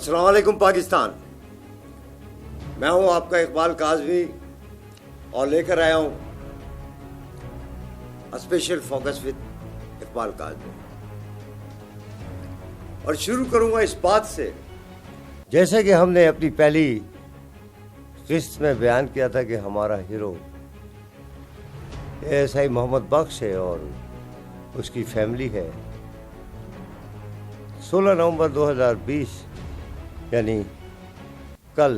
السلام علیکم پاکستان. میں ہوں آپ کا اقبال کاظمی اور لے کر آیا ہوں special focus with Iqbal Kazmi. اور شروع کروں گا اس بات سے، جیسے کہ ہم نے اپنی پہلی قسط میں بیان کیا تھا کہ ہمارا ہیرو ASI محمد بخش ہے اور اس کی فیملی ہے. 16 نومبر 2020 یعنی کل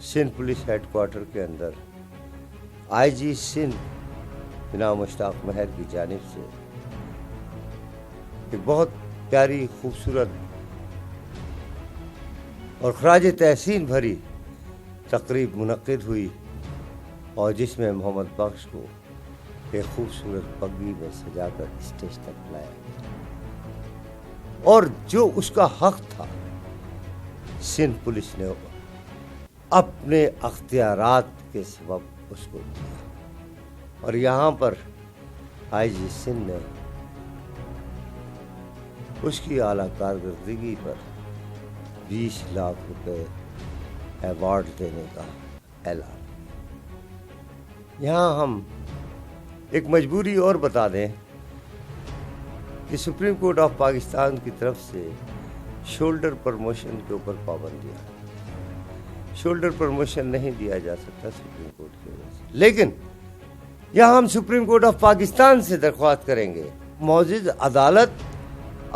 سندھ پولیس ہیڈ کوارٹر کے اندر IG سندھ جناب مشتاق مہر کی جانب سے ایک بہت پیاری، خوبصورت اور خراج تحسین بھری تقریب منعقد ہوئی، اور جس میں محمد بخش کو ایک خوبصورت پگڑی میں سجا کر اسٹیج تک لایا گیا، اور جو اس کا حق تھا سندھ پولیس نے اپنے اختیارات کے سبب اس کو دیا. اور یہاں پر IG سندھ نے اس کی اعلیٰ کارکردگی پر 20 لاکھ روپے ایوارڈ دینے کا اعلان. یہاں ہم ایک مجبوری اور بتا دیں کہ سپریم کورٹ آف پاکستان کی طرف سے شولڈر پروموشن کے اوپر پابندی ہے. شولڈر پروموشن نہیں دیا جا سکتا سپریم کورٹ کی وجہ سے، لیکن یہاں ہم سپریم کورٹ آف پاکستان سے درخواست کریں گے معزز عدالت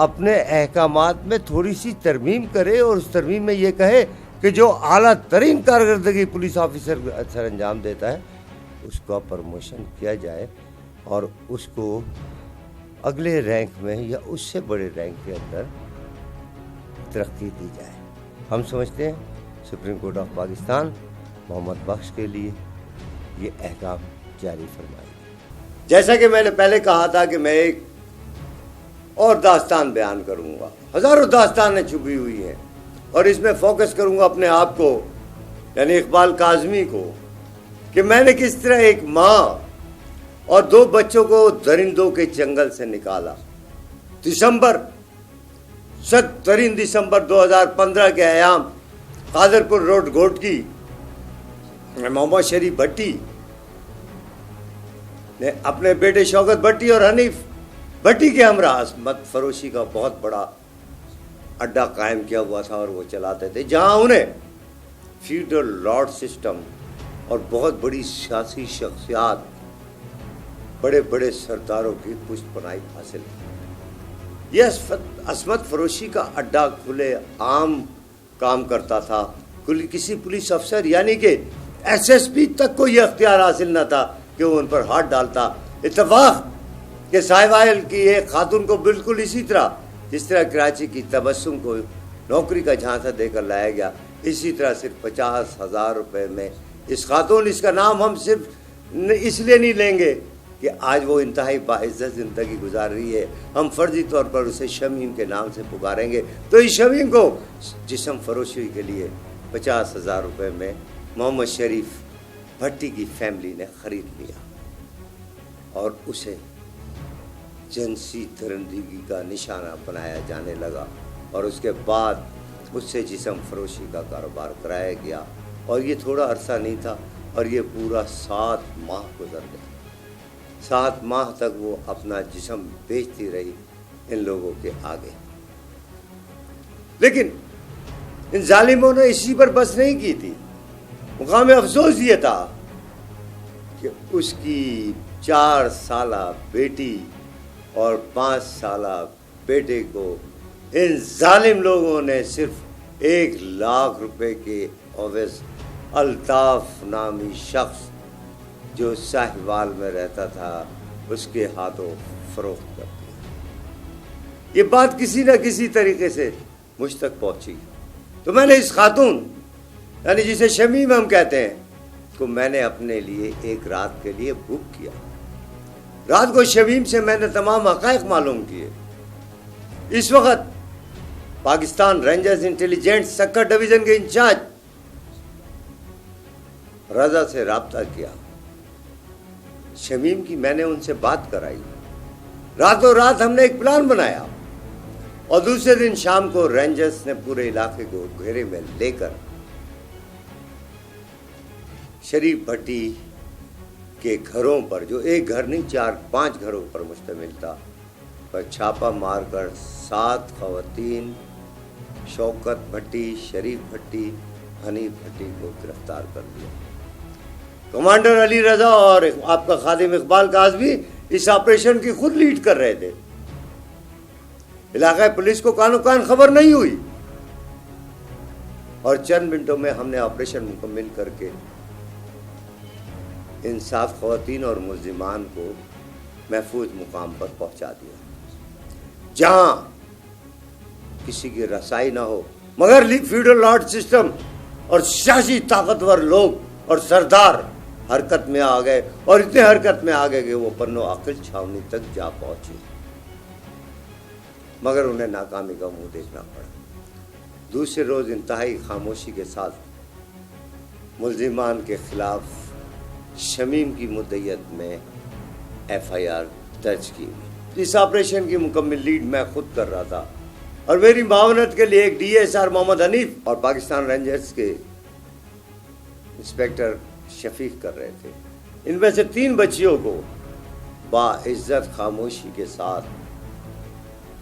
اپنے احکامات میں تھوڑی سی ترمیم کرے، اور اس ترمیم میں یہ کہے کہ جو اعلیٰ ترین کارکردگی پولیس آفیسر سر انجام دیتا ہے اس کا پروموشن کیا جائے اور اس کو اگلے رینک میں یا اس سے بڑے رینک کے اندر ترقی دی جائے. ہم سمجھتے ہیں supreme court of Pakistan Muhammad Bakhsh کے لیے یہ احکام جاری فرمائے. جیسا کہ میں نے پہلے کہا تھا کہ میں ایک اور داستان بیان کروں گا. ہزاروں داستانیں چھپی ہوئی ہیں، اور اس میں فوکس کروں گا اپنے آپ کو یعنی اقبال کاظمی کو، کہ میں نے کس طرح ایک ماں اور 2 بچوں کو درندوں کے جنگل سے نکالا. 7 دسمبر 2015 کے ایام قادرپور روڈ گھوٹکی محمد شریف بھٹی نے اپنے بیٹے شوکت بھٹی اور حنیف بھٹی کے ہمراہ عصمت فروشی کا بہت بڑا اڈا قائم کیا ہوا تھا، اور وہ چلاتے تھے جہاں انہیں فیوڈل لاٹ سسٹم اور بہت بڑی سیاسی شخصیات، بڑے بڑے سرداروں کی پشت پناہی حاصل ہے. یہ عصمت فروشی کا اڈا کھلے عام کام کرتا تھا. کسی پولیس افسر یعنی کہ SSP تک کو یہ اختیار حاصل نہ تھا کہ وہ ان پر ہاتھ ڈالتا. اتفاق کہ ساحوائل کی ایک خاتون کو بالکل اسی طرح جس طرح کراچی کی تبسم کو نوکری کا جھانسا دے کر لایا گیا، اسی طرح صرف 50,000 روپے میں اس خاتون، اس کا نام ہم صرف اس لیے نہیں لیں گے کہ آج وہ انتہائی باعزت زندگی گزار رہی ہے، ہم فرضی طور پر اسے شمیم کے نام سے پکاریں گے. تو اس شمیم کو جسم فروشی کے لیے 50,000 روپے میں محمد شریف بھٹی کی فیملی نے خرید لیا، اور اسے جنسی درندگی کا نشانہ بنایا جانے لگا. اور اس کے بعد اس سے جسم فروشی کا کاروبار کرایا گیا، اور یہ تھوڑا عرصہ نہیں تھا، اور یہ پورا 7 ماہ گزر گئے. 7 ماہ تک وہ اپنا جسم بیچتی رہی ان لوگوں کے آگے. لیکن ان ظالموں نے اسی پر بس نہیں کی تھی. مقام افسوس یہ تھا کہ اس کی 4 سالہ بیٹی اور 5 سالہ بیٹے کو ان ظالم لوگوں نے صرف 1 لاکھ روپے کے عوض الطاف نامی شخص جو ساحوال میں رہتا تھا اس کے ہاتھوں فروخت کر دیا. یہ بات کسی نہ کسی طریقے سے مجھ تک پہنچی، تو میں نے اس خاتون یعنی جسے شمیم ہم کہتے ہیں کو میں نے اپنے لیے ایک رات کے لیے بک کیا. رات کو شمیم سے میں نے تمام حقائق معلوم کیے. اس وقت پاکستان رینجرز انٹیلیجنس سکر ڈویژن کے انچارج رضا سے رابطہ کیا. شمیم کی میں نے ان سے بات کرائی. راتوں رات ہم نے ایک پلان بنایا اور دوسرے دن شام کو رینجرز نے پورے علاقے کو گھیرے میں لے کر شریف بھٹی کے گھروں پر، جو ایک گھر نہیں 4-5 گھروں پر مشتمل تھا، پر چھاپا مار کر 7 خواتین شوکت بھٹی، شریف بھٹی، حنیف بھٹی کو گرفتار کر لیا۔ کمانڈر علی رضا اور آپ کا خادم اقبال کاظمی اس آپریشن کی خود لیڈ کر رہے تھے۔ علاقائی پولیس کو کانو کان خبر نہیں ہوئی، اور چند منٹوں میں ہم نے آپریشن مکمل کر کے ان 7 خواتین اور ملزمان کو محفوظ مقام پر پہنچا دیا، جہاں کسی کی رسائی نہ ہو، مگر فیوڈل لارڈ سسٹم اور سیاسی طاقتور لوگ اور سردار حرکت میں آ گئے، اور اتنے حرکت میں آ گئے کہ وہ پنو عقل چھاونی تک جا پہنچے، مگر انہیں ناکامی کا منہ دیکھنا پڑا۔ دوسرے روز انتہائی خاموشی کے ساتھ ملزمان کے خلاف شمیم کی مدعیت میں FIR درج کی ہوئی۔ اس آپریشن کی مکمل لیڈ میں خود کر رہا تھا، اور میری معاونت کے لیے ایک DSR محمد حنیف اور پاکستان رینجرز کے انسپیکٹر شفیق کر رہے تھے۔ ان میں سے 3 بچیوں کو باعزت خاموشی کے ساتھ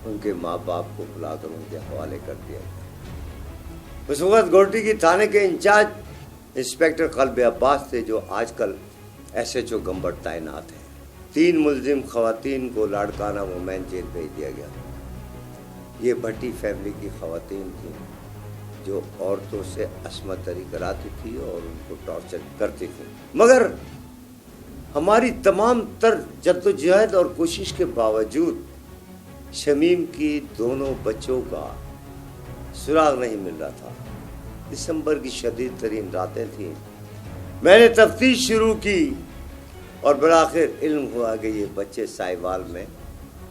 ان کے ماں باپ کو بلا کر ان کے حوالے کر دیا گیا۔ اس وقت گوٹی کی تھانے کے انچارج انسپیکٹر قلب عباس تھے، جو آج کل SHO گمبٹ تعینات ہیں۔ 3 ملزم خواتین کو لاڑکانہ وومین جیل بھیج دیا گیا۔ یہ بھٹی فیملی کی خواتین تھیں جو عورتوں سے عصمت دری کراتی تھی اور ان کو ٹارچر کرتی تھی، مگر ہماری تمام تر جدوجہد اور کوشش کے باوجود شمیم کی دونوں بچوں کا سراغ نہیں مل رہا تھا۔ دسمبر کی شدید ترین راتیں تھیں۔ میں نے تفتیش شروع کی اور بالآخر علم ہوا کہ یہ بچے سائیوال میں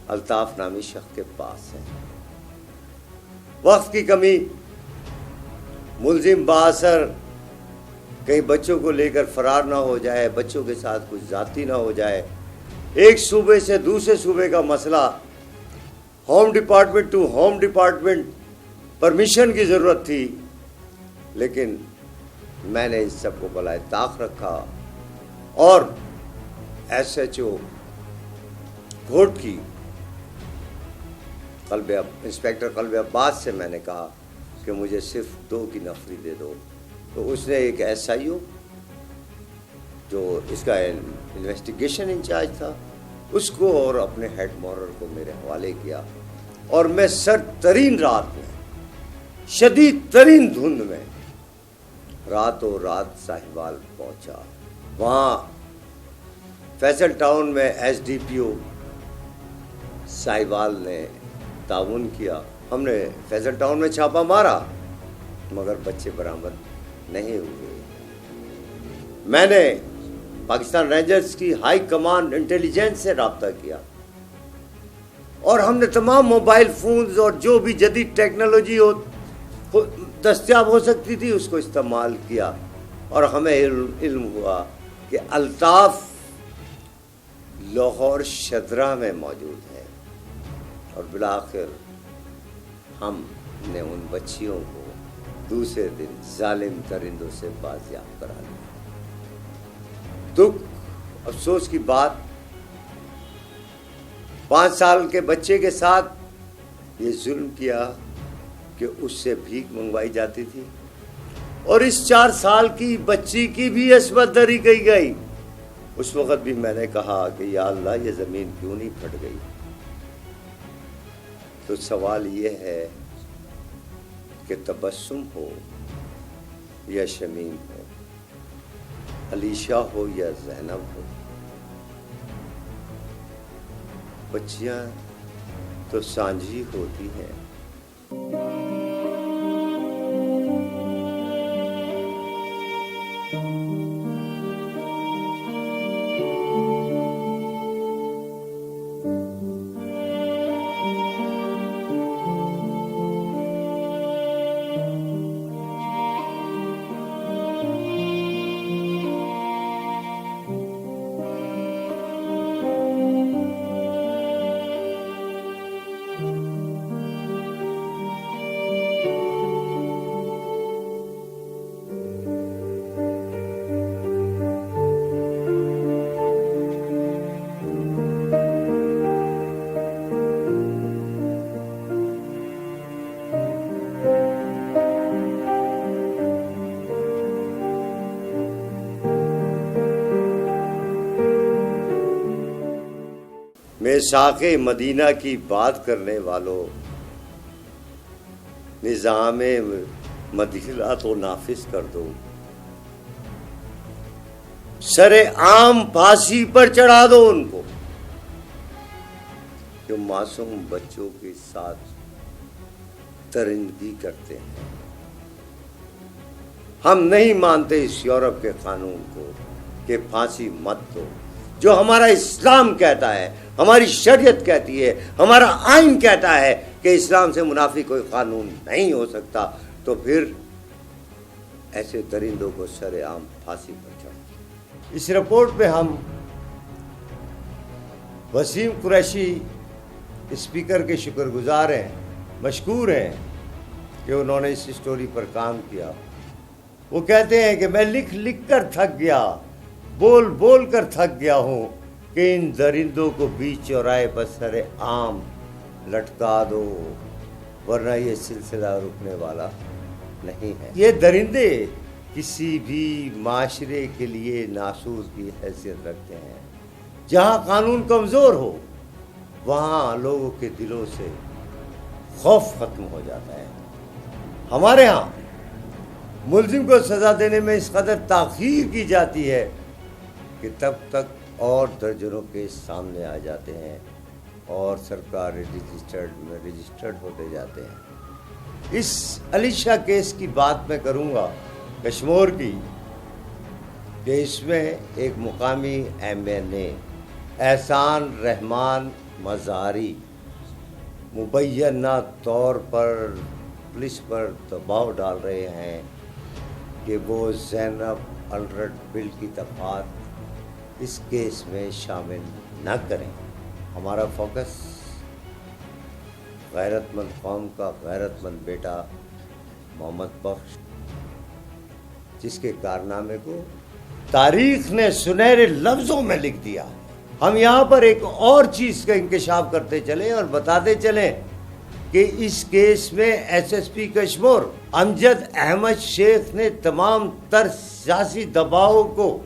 الطاف نامی شخص کے پاس ہیں۔ وقت کی کمی، ملزم بااثر کہیں بچوں کو لے کر فرار نہ ہو جائے، بچوں کے ساتھ کچھ زیادتی نہ ہو جائے۔ ایک صوبے سے دوسرے صوبے کا مسئلہ، home department to home department permission کی ضرورت تھی، لیکن میں نے اس سب کو بالائے طاق رکھا اور SHO گھوٹ کی انسپیکٹر قلب عباس سے میں نے کہا کہ مجھے صرف 2 کی نفری دے دو، تو اس نے ایک SIO جو اس کا انویسٹیگیشن انچارج تھا اس کو اور اپنے ہیڈ مورر کو میرے حوالے کیا، اور میں سرد ترین رات میں، شدید ترین دھند میں راتوں رات ساہیوال پہنچا۔ وہاں فیصل ٹاؤن میں SDPO ساہیوال نے تعاون کیا۔ ہم نے فیصل ٹاؤن میں چھاپا مارا، مگر بچے برآمد نہیں ہوئے۔ میں نے پاکستان رینجرز کی ہائی کمانڈ انٹیلیجنس سے رابطہ کیا، اور ہم نے تمام موبائل فونز اور جو بھی جدید ٹیکنالوجی دستیاب ہو سکتی تھی اس کو استعمال کیا، اور ہمیں علم ہوا کہ الطاف لاہور شدرہ میں موجود ہے، اور بالآخر ہم نے ان بچیوں کو دوسرے دن ظالم درندوں سے بازیاب کرا لیا۔ دکھ افسوس کی بات، 5 سال کے بچے کے ساتھ یہ ظلم کیا کہ اس سے بھیک منگوائی جاتی تھی، اور اس 4 سال کی بچی کی بھی عصمت دری کی گئی۔ اس وقت بھی میں نے کہا کہ یا اللہ یہ زمین کیوں نہیں پھٹ گئی؟ تو سوال یہ ہے کہ تبسم ہو یا شمیم ہو، علیشہ ہو یا زینب ہو، بچیاں تو سانجھی ہوتی ہیں۔ میثاق مدینہ کی بات کرنے والوں، نظام مدخلہ تو نافذ کر دو، سر عام پھانسی پر چڑھا دو ان کو جو معصوم بچوں کے ساتھ درندگی کرتے ہیں۔ ہم نہیں مانتے اس یورپ کے قانون کو کہ پھانسی مت دو۔ جو ہمارا اسلام کہتا ہے، ہماری شریعت کہتی ہے، ہمارا آئین کہتا ہے کہ اسلام سے منافی کوئی قانون نہیں ہو سکتا، تو پھر ایسے درندوں کو سر عام پھانسی پر چڑھا۔ اس رپورٹ پہ ہم وسیم قریشی اسپیکر کے شکر گزار ہیں، مشکور ہیں کہ انہوں نے اس اسٹوری پر کام کیا۔ وہ کہتے ہیں کہ میں لکھ لکھ کر تھک گیا، بول بول کر تھک گیا ہوں کہ ان درندوں کو بیچ چوراہے پر سر عام لٹکا دو، ورنہ یہ سلسلہ رکنے والا نہیں ہے۔ یہ درندے کسی بھی معاشرے کے لیے ناسور کی حیثیت رکھتے ہیں۔ جہاں قانون کمزور ہو وہاں لوگوں کے دلوں سے خوف ختم ہو جاتا ہے۔ ہمارے ہاں ملزم کو سزا دینے میں اس قدر تاخیر کی جاتی ہے کہ تب تک اور درجنوں کیس سامنے آ جاتے ہیں اور سرکار رجسٹرڈ ہوتے جاتے ہیں۔ اس علی شاہ کیس کی بات میں کروں گا کشمور کی، کہ اس میں ایک مقامی MNA احسان رحمان مزاری مبینہ طور پر پولیس پر دباؤ ڈال رہے ہیں کہ وہ زینب الرٹ بل کی دفعات اس کیس میں شامل نہ کریں۔ ہمارا فوکس غیرت مند قوم کا غیرت مند بیٹا محمد بخش، جس کے کارنامے کو تاریخ نے سنہرے لفظوں میں لکھ دیا۔ ہم یہاں پر ایک اور چیز کا انکشاف کرتے چلیں اور بتاتے چلیں کہ اس کیس میں SSP کشمور امجد احمد شیخ نے تمام تر سیاسی دباؤ کو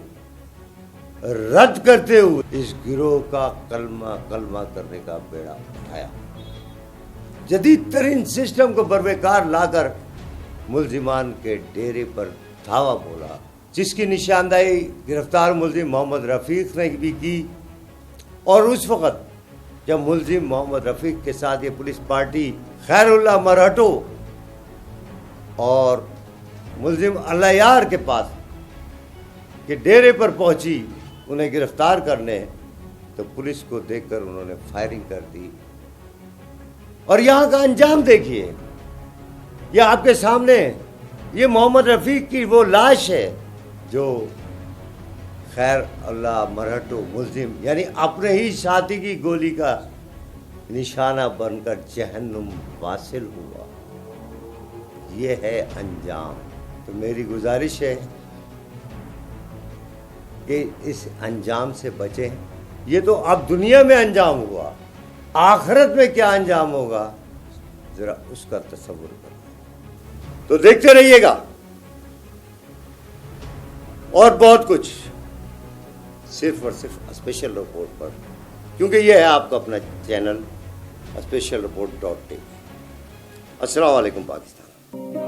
رد کرتے ہوئے اس گروہ کا کلمہ کرنے کا بیڑا اٹھایا، جدید ترین سسٹم کو بروقار لا کر ملزمان کے ڈیرے پر دھاوا بولا، جس کی نشاندہی گرفتار ملزم محمد رفیق نے بھی کی۔ اور اس وقت جب ملزم محمد رفیق کے ساتھ یہ پولیس پارٹی خیر اللہ مرہٹو اور ملزم اللہ یار کے پاس کے ڈیرے پر پہنچی انہیں گرفتار کرنے، تو پولیس کو دیکھ کر انہوں نے فائرنگ کر دی۔ اور یہاں کا انجام دیکھیے، یہ آپ کے سامنے، یہ محمد رفیق کی وہ لاش ہے جو خیر اللہ مرہٹو ملزم یعنی اپنے ہی ساتھی کی گولی کا نشانہ بن کر جہنم واصل ہوا۔ یہ ہے انجام۔ تو میری گزارش ہے کہ اس انجام سے بچیں۔ یہ تو اب دنیا میں انجام ہوا، آخرت میں کیا انجام ہوگا ذرا اس کا تصور کریں۔ تو دیکھتے رہیے گا اور بہت کچھ، صرف اور صرف اسپیشل رپورٹ پر، کیونکہ یہ ہے آپ کا اپنا چینل اسپیشل رپورٹ .ٹی۔ السلام علیکم پاکستان۔